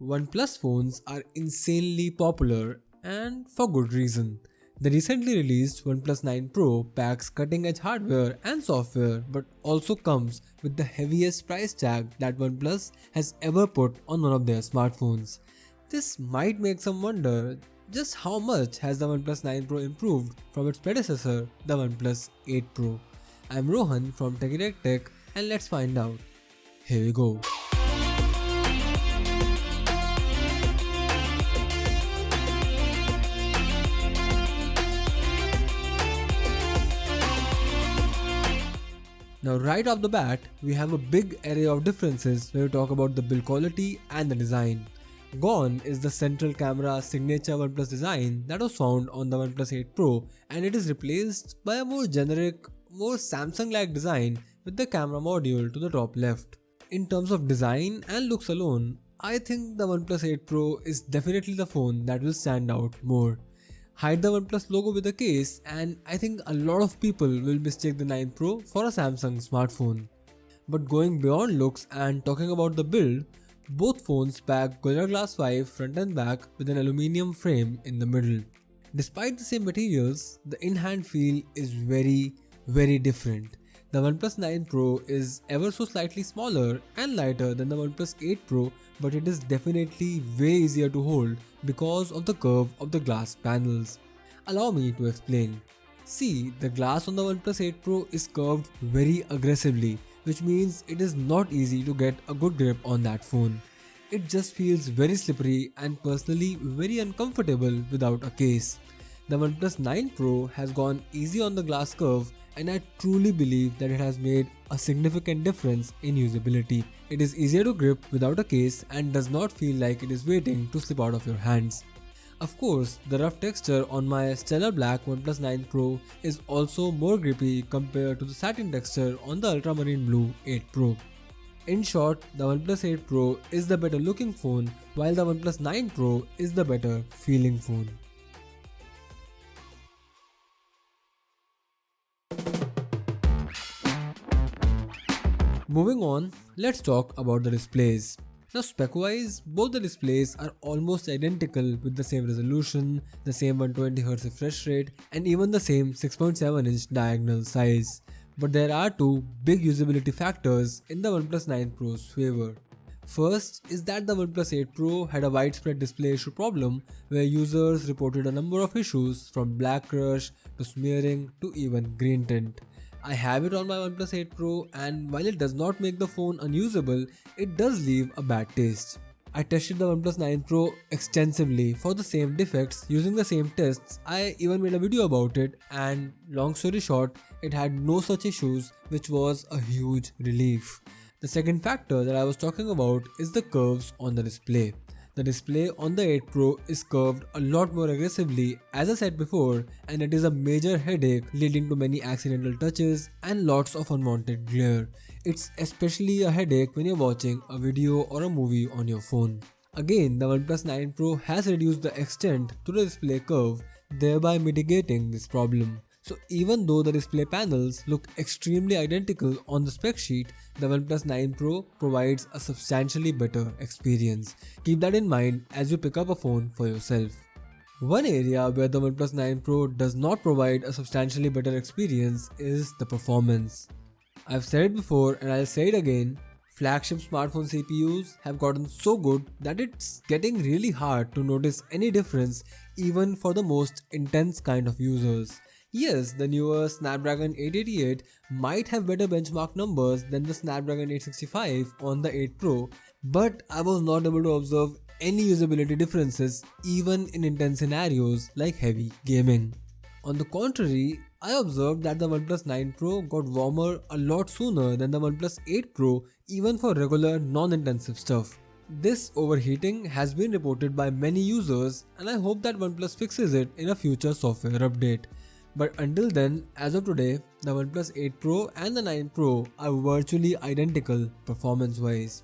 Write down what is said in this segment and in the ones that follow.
OnePlus phones are insanely popular and for good reason. The recently released OnePlus 9 Pro packs cutting edge hardware and software but also comes with the heaviest price tag that OnePlus has ever put on one of their smartphones. This might make some wonder just how much has the OnePlus 9 Pro improved from its predecessor, the OnePlus 8 Pro. I'm Rohan from TechieTechTech and let's find out. Here we go. Now right off the bat, we have a big array of differences when we talk about the build quality and the design. Gone is the central camera signature OnePlus design that was found on the OnePlus 8 Pro, and it is replaced by a more generic, more Samsung-like design with the camera module to the top left. In terms of design and looks alone, I think the OnePlus 8 Pro is definitely the phone that will stand out more. Hide the OnePlus logo with a case and I think a lot of people will mistake the 9 Pro for a Samsung smartphone. But going beyond looks and talking about the build, both phones pack Gorilla Glass 5 front and back with an aluminium frame in the middle. Despite the same materials, the in-hand feel is very different. The OnePlus 9 Pro is ever so slightly smaller and lighter than the OnePlus 8 Pro, but it is definitely way easier to hold because of the curve of the glass panels. Allow me to explain. See, the glass on the OnePlus 8 Pro is curved very aggressively, which means it is not easy to get a good grip on that phone. It just feels very slippery and personally very uncomfortable without a case. The OnePlus 9 Pro has gone easy on the glass curve, and I truly believe that it has made a significant difference in usability. It is easier to grip without a case and does not feel like it is waiting to slip out of your hands. Of course, the rough texture on my stellar black OnePlus 9 Pro is also more grippy compared to the satin texture on the ultramarine blue 8 Pro. In short, the OnePlus 8 Pro is the better looking phone while the OnePlus 9 Pro is the better feeling phone. Moving on, let's talk about the displays. Now spec-wise, both the displays are almost identical with the same resolution, the same 120Hz refresh rate and even the same 6.7-inch diagonal size. But there are two big usability factors in the OnePlus 9 Pro's favor. First is that the OnePlus 8 Pro had a widespread display issue problem where users reported a number of issues from black crush to smearing to even green tint. I have it on my OnePlus 8 Pro and while it does not make the phone unusable, it does leave a bad taste. I tested the OnePlus 9 Pro extensively for the same defects using the same tests. I even made a video about it and long story short, it had no such issues, which was a huge relief. The second factor that I was talking about is the curves on the display. The display on the 8 Pro is curved a lot more aggressively as I said before, and it is a major headache leading to many accidental touches and lots of unwanted glare. It's especially a headache when you're watching a video or a movie on your phone. Again, the OnePlus 9 Pro has reduced the extent to the display curve, thereby mitigating this problem. So even though the display panels look extremely identical on the spec sheet, the OnePlus 9 Pro provides a substantially better experience. Keep that in mind as you pick up a phone for yourself. One area where the OnePlus 9 Pro does not provide a substantially better experience is the performance. I've said it before and I'll say it again, flagship smartphone CPUs have gotten so good that it's getting really hard to notice any difference even for the most intense kind of users. Yes, the newer Snapdragon 888 might have better benchmark numbers than the Snapdragon 865 on the 8 Pro, but I was not able to observe any usability differences even in intense scenarios like heavy gaming. On the contrary, I observed that the OnePlus 9 Pro got warmer a lot sooner than the OnePlus 8 Pro even for regular non-intensive stuff. This overheating has been reported by many users and I hope that OnePlus fixes it in a future software update. But until then, as of today, the OnePlus 8 Pro and the 9 Pro are virtually identical performance-wise.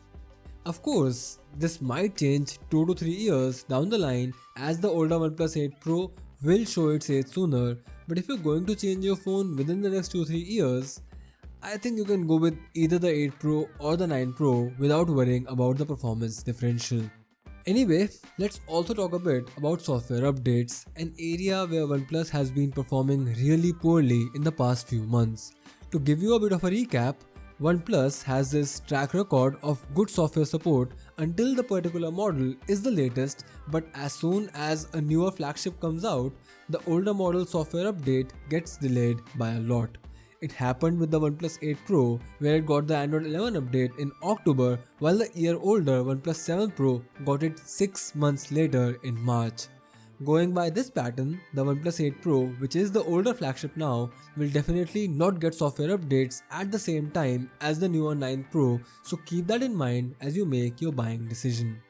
Of course, this might change 2 to 3 years down the line as the older OnePlus 8 Pro will show its age sooner, but if you're going to change your phone within the next 2-3 years, I think you can go with either the 8 Pro or the 9 Pro without worrying about the performance differential. Anyway, let's also talk a bit about software updates, an area where OnePlus has been performing really poorly in the past few months. To give you a bit of a recap, OnePlus has this track record of good software support until the particular model is the latest, but as soon as a newer flagship comes out, the older model software update gets delayed by a lot. It happened with the OnePlus 8 Pro, where it got the Android 11 update in October, while the year older OnePlus 7 Pro got it 6 months later in March. Going by this pattern, the OnePlus 8 Pro, which is the older flagship now, will definitely not get software updates at the same time as the newer 9 Pro, so keep that in mind as you make your buying decision.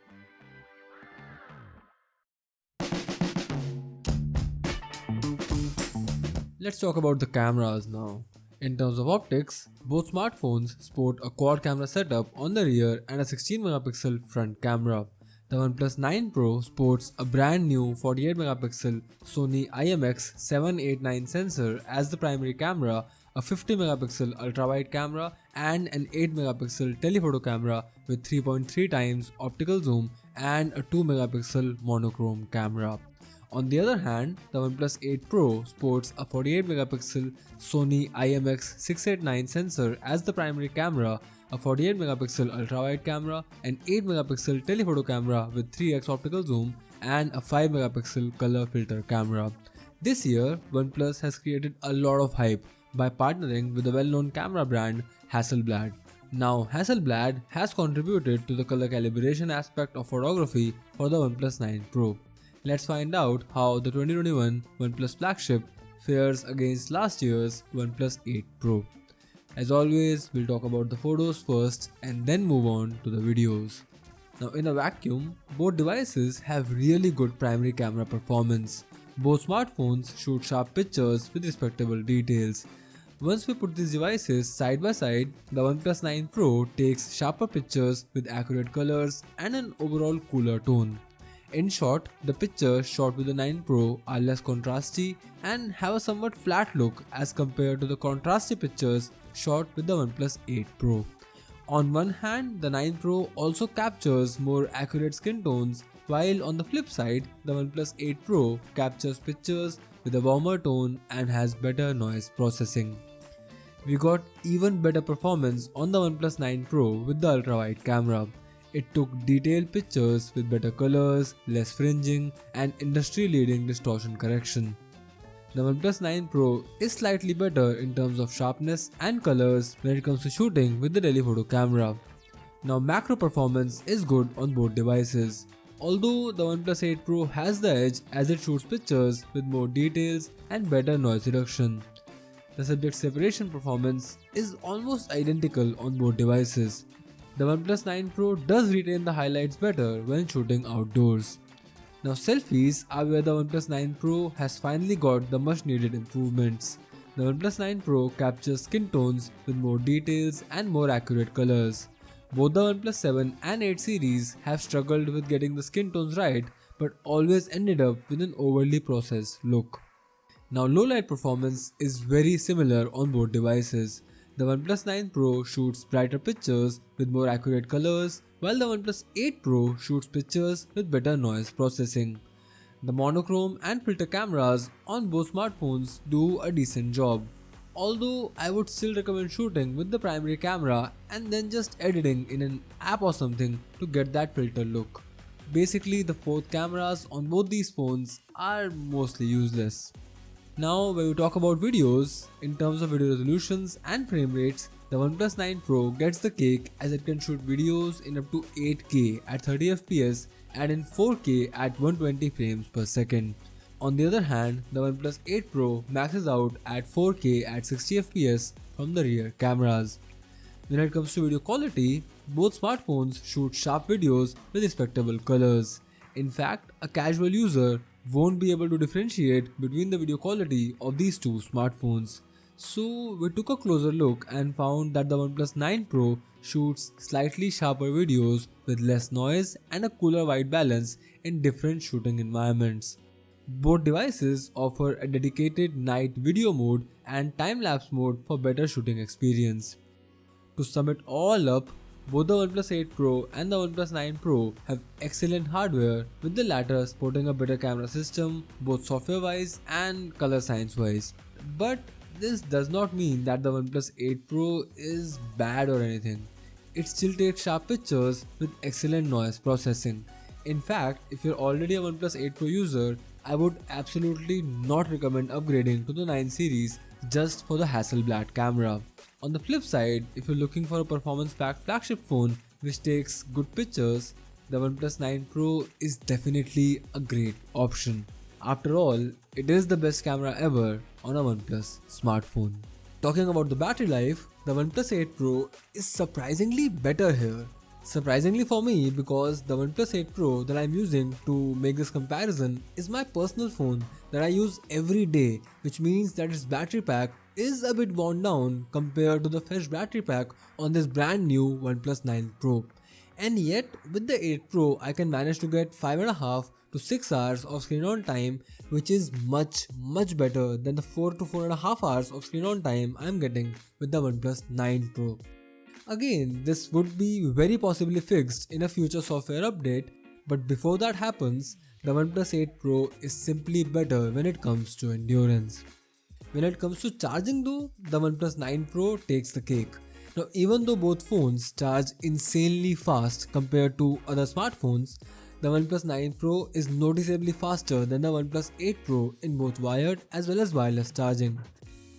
Let's talk about the cameras now. In terms of optics, both smartphones sport a quad camera setup on the rear and a 16 megapixel front camera. The OnePlus 9 Pro sports a brand new 48 megapixel Sony IMX789 sensor as the primary camera, a 50 megapixel ultra-wide camera and an 8 megapixel telephoto camera with 3.3 times optical zoom and a 2 megapixel monochrome camera. On the other hand, the OnePlus 8 Pro sports a 48 megapixel Sony IMX689 sensor as the primary camera, a 48 megapixel ultra-wide camera, an 8 megapixel telephoto camera with 3x optical zoom, and a 5 megapixel color filter camera. This year, OnePlus has created a lot of hype by partnering with the well-known camera brand Hasselblad. Now, Hasselblad has contributed to the color calibration aspect of photography for the OnePlus 9 Pro. Let's find out how the 2021 OnePlus flagship fares against last year's OnePlus 8 Pro. As always, we'll talk about the photos first and then move on to the videos. Now in a vacuum, both devices have really good primary camera performance. Both smartphones shoot sharp pictures with respectable details. Once we put these devices side by side, the OnePlus 9 Pro takes sharper pictures with accurate colors and an overall cooler tone. In short, the pictures shot with the 9 Pro are less contrasty and have a somewhat flat look as compared to the contrasty pictures shot with the OnePlus 8 Pro. On one hand, the 9 Pro also captures more accurate skin tones, while on the flip side, the OnePlus 8 Pro captures pictures with a warmer tone and has better noise processing. We got even better performance on the OnePlus 9 Pro with the ultra-wide camera. It took detailed pictures with better colors, less fringing, and industry-leading distortion correction. The OnePlus 9 Pro is slightly better in terms of sharpness and colors when it comes to shooting with the telephoto camera. Now macro performance is good on both devices. Although the OnePlus 8 Pro has the edge as it shoots pictures with more details and better noise reduction. The subject separation performance is almost identical on both devices. The OnePlus 9 Pro does retain the highlights better when shooting outdoors. Now selfies are where the OnePlus 9 Pro has finally got the much needed improvements. The OnePlus 9 Pro captures skin tones with more details and more accurate colors. Both the OnePlus 7 and 8 series have struggled with getting the skin tones right, but always ended up with an overly processed look. Now low light performance is very similar on both devices. The OnePlus 9 Pro shoots brighter pictures with more accurate colors, while the OnePlus 8 Pro shoots pictures with better noise processing. The monochrome and filter cameras on both smartphones do a decent job. Although I would still recommend shooting with the primary camera and then just editing in an app or something to get that filter look. Basically, the fourth cameras on both these phones are mostly useless. Now when we talk about videos, in terms of video resolutions and frame rates, the OnePlus 9 Pro gets the cake as it can shoot videos in up to 8K at 30 fps and in 4K at 120 frames per second. On the other hand, the OnePlus 8 Pro maxes out at 4K at 60 fps from the rear cameras. When it comes to video quality, both smartphones shoot sharp videos with respectable colors. In fact, a casual user won't be able to differentiate between the video quality of these two smartphones. So we took a closer look and found that the OnePlus 9 Pro shoots slightly sharper videos with less noise and a cooler white balance in different shooting environments. Both devices offer a dedicated night video mode and time-lapse mode for better shooting experience. To sum it all up, Both the OnePlus 8 Pro and the OnePlus 9 Pro have excellent hardware, with the latter sporting a better camera system, both software wise and color science wise. But this does not mean that the OnePlus 8 Pro is bad or anything. It still takes sharp pictures with excellent noise processing. In fact, if you're already a OnePlus 8 Pro user, I would absolutely not recommend upgrading to the 9 series just for the Hasselblad camera. On the flip side, if you're looking for a performance-packed flagship phone which takes good pictures, the OnePlus 9 Pro is definitely a great option. After all, it is the best camera ever on a OnePlus smartphone. Talking about the battery life, the OnePlus 8 Pro is surprisingly better here. Surprisingly for me, because the OnePlus 8 Pro that I'm using to make this comparison is my personal phone that I use every day, which means that its battery pack is a bit worn down compared to the fresh battery pack on this brand new OnePlus 9 Pro. And yet, with the 8 Pro, I can manage to get 5.5 to 6 hours of screen on time, which is much better than the 4 to 4.5 hours of screen on time I'm getting with the OnePlus 9 Pro. Again, this would be very possibly fixed in a future software update, but before that happens, the OnePlus 8 Pro is simply better when it comes to endurance. When it comes to charging though, the OnePlus 9 Pro takes the cake. Now, even though both phones charge insanely fast compared to other smartphones, the OnePlus 9 Pro is noticeably faster than the OnePlus 8 Pro in both wired as well as wireless charging.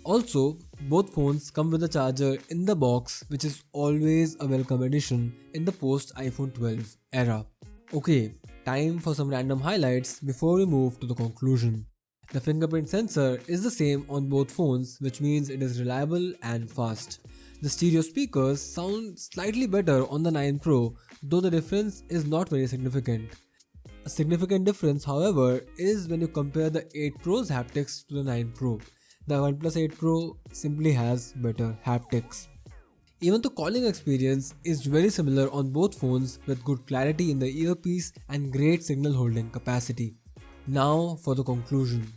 Also, both phones come with a charger in the box, which is always a welcome addition in the post iPhone 12 era. Okay, time for some random highlights before we move to the conclusion. The fingerprint sensor is the same on both phones, which means it is reliable and fast. The stereo speakers sound slightly better on the 9 Pro, though the difference is not very significant. A significant difference, however, is when you compare the 8 Pro's haptics to the 9 Pro. The OnePlus 8 Pro simply has better haptics. Even the calling experience is very similar on both phones, with good clarity in the earpiece and great signal holding capacity. Now for the conclusion.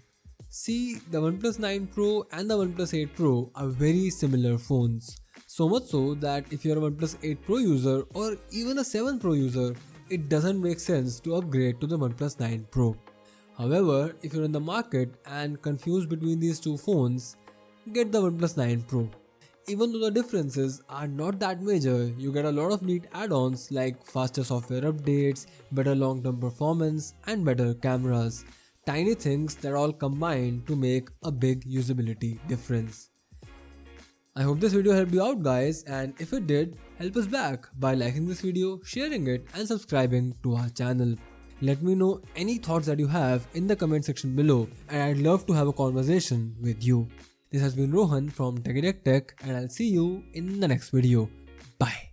See, the OnePlus 9 Pro and the OnePlus 8 Pro are very similar phones. So much so that if you're a OnePlus 8 Pro user or even a 7 Pro user, it doesn't make sense to upgrade to the OnePlus 9 Pro. However, if you're in the market and confused between these two phones, get the OnePlus 9 Pro. Even though the differences are not that major, you get a lot of neat add-ons like faster software updates, better long-term performance, and better cameras. Tiny things that all combine to make a big usability difference. I hope this video helped you out, guys, and if it did, help us back by liking this video, sharing it, and subscribing to our channel. Let me know any thoughts that you have in the comment section below, and I'd love to have a conversation with you. This has been Rohan from TechieTechTech, and I'll see you in the next video. Bye.